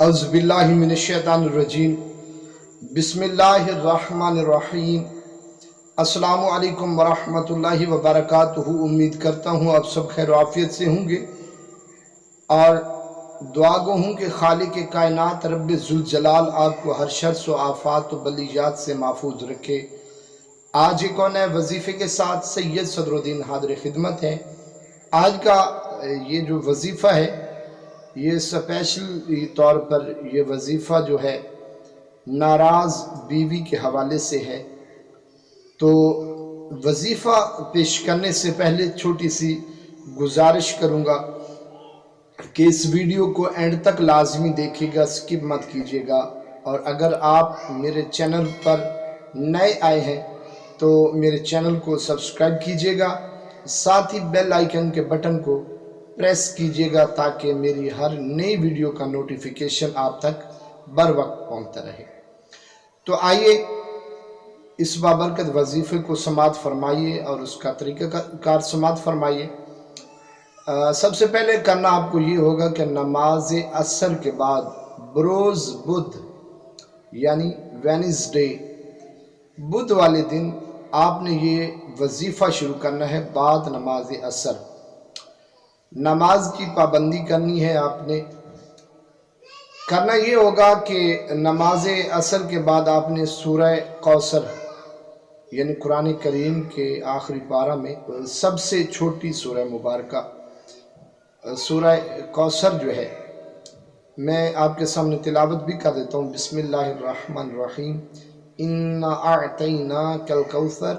अऊज़ु बिल्लाहि मिनश्शैतानिर्रजीम बिस्मिल्लाहिर्रहमानिर्रहीम अस्सलामु अलैकुम वरहमतुल्लाहि वबरकातुहू। उम्मीद करता हूँ आप सब खैर आफियत से होंगे और दुआ गो हूँ कि खालिक कायनात रब्ब ज़ुल जलाल आपको हर शर व आफात व बलियात से महफूज रखे। आज एक और नए वजीफ़े के साथ सैयद सदरुद्दीन हाज़िर खिदमत है। आज का ये जो वजीफ़ा है ये स्पेशल तौर पर ये वजीफ़ा जो है नाराज़ बीवी के हवाले से है। तो वजीफ़ा पेश करने से पहले छोटी सी गुजारिश करूँगा कि इस वीडियो को एंड तक लाजमी देखिएगा, स्किप मत कीजिएगा। और अगर आप मेरे चैनल पर नए आए हैं तो मेरे चैनल को सब्सक्राइब कीजिएगा, साथ ही बेल आइकन के बटन को प्रेस कीजिएगा ताकि मेरी हर नई वीडियो का नोटिफिकेशन आप तक बर वक्त पहुँचता रहे। तो आइए इस बाबरकत वजीफ़े को समात फरमाइए और उसका तरीक़ाकार समात फरमाइए। सबसे पहले करना आपको ये होगा कि नमाज असर के बाद बरोज़ बुध यानी वेडनेसडे बुध वाले दिन आपने ये वजीफ़ा शुरू करना है। बाद नमाज असर नमाज की पाबंदी करनी है। आपने करना ये होगा कि नमाज असर के बाद आपने सूरह कौसर यानी कुरान करीम के आखिरी पारा में सबसे छोटी सूरह मुबारका सूरह कौसर जो है मैं आपके सामने तिलावत भी कर देता हूँ। बिस्मिल्लाहिर्रहमानिर्रहीम इन्ना अअतैनाकल कौसर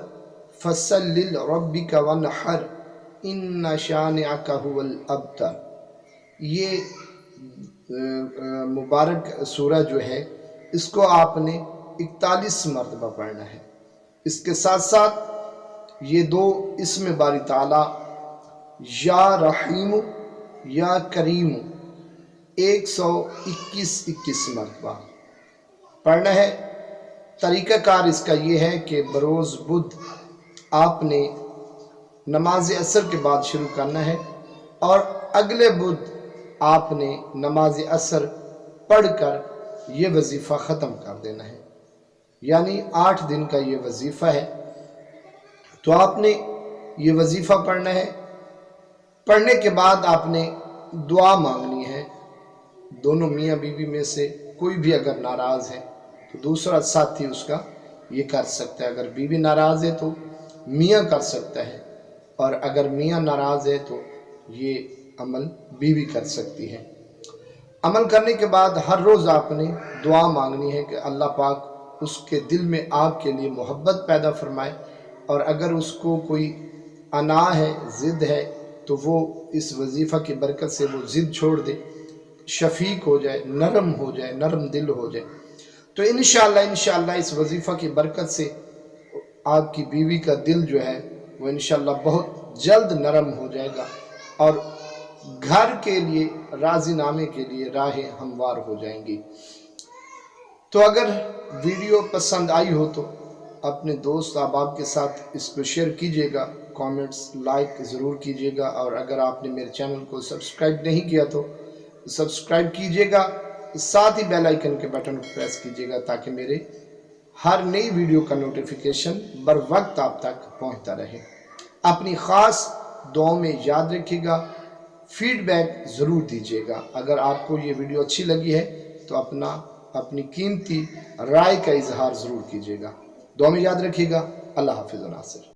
फसल्लि लिरब्बिका वन्हर इन्ना शानिअका हुवल अब्तर। ये मुबारक सूरह जो है इसको आपने 41 मरतबा पढ़ना है। इसके साथ साथ ये दो इसम बारी ताला या रहीम या करीम 121 मरतबा पढ़ना है। तरीक़ाकार इसका ये है कि बरोज़ बुध आपने नमाज असर के बाद शुरू करना है और अगले बुध आपने नमाज असर पढ़कर ये वजीफ़ा ख़त्म कर देना है। यानी 8 दिन का ये वजीफ़ा है। तो आपने ये वजीफ़ा पढ़ना है। पढ़ने के बाद आपने दुआ मांगनी है। दोनों मियाँ बीवी में से कोई भी अगर नाराज़ है तो दूसरा साथी उसका ये कर सकता है। अगर बीवी नाराज़ है तो मियाँ कर सकता है और अगर मियाँ नाराज़ है तो ये अमल बीवी कर सकती है। अमल करने के बाद हर रोज़ आपने दुआ मांगनी है कि अल्लाह पाक उसके दिल में आपके लिए मोहब्बत पैदा फरमाए और अगर उसको कोई अना है, ज़िद है, तो वो इस वजीफ़ा की बरकत से वो ज़िद छोड़ दे, शफीक हो जाए, नरम हो जाए, नरम दिल हो जाए। तो इंशाअल्लाह इस वजीफ़ा की बरकत से आपकी बीवी का दिल जो है वो इंशाअल्लाह बहुत जल्द नरम हो जाएगा और घर के लिए राज़ीनामे के लिए राहें हमवार हो जाएंगी। तो अगर वीडियो पसंद आई हो तो अपने दोस्त अहबाब के साथ इसको शेयर कीजिएगा, कमेंट्स लाइक ज़रूर कीजिएगा और अगर आपने मेरे चैनल को सब्सक्राइब नहीं किया तो सब्सक्राइब कीजिएगा, साथ ही बेल आइकन के बटन को प्रेस कीजिएगा ताकि मेरे हर नई वीडियो का नोटिफिकेशन बर वक्त आप तक पहुंचता रहे। अपनी ख़ास दुआओं में याद रखिएगा, फीडबैक ज़रूर दीजिएगा। अगर आपको ये वीडियो अच्छी लगी है तो अपनी कीमती राय का इजहार ज़रूर कीजिएगा। दुआ में याद रखिएगा। अल्लाह हाफ़िज़ व नासिर।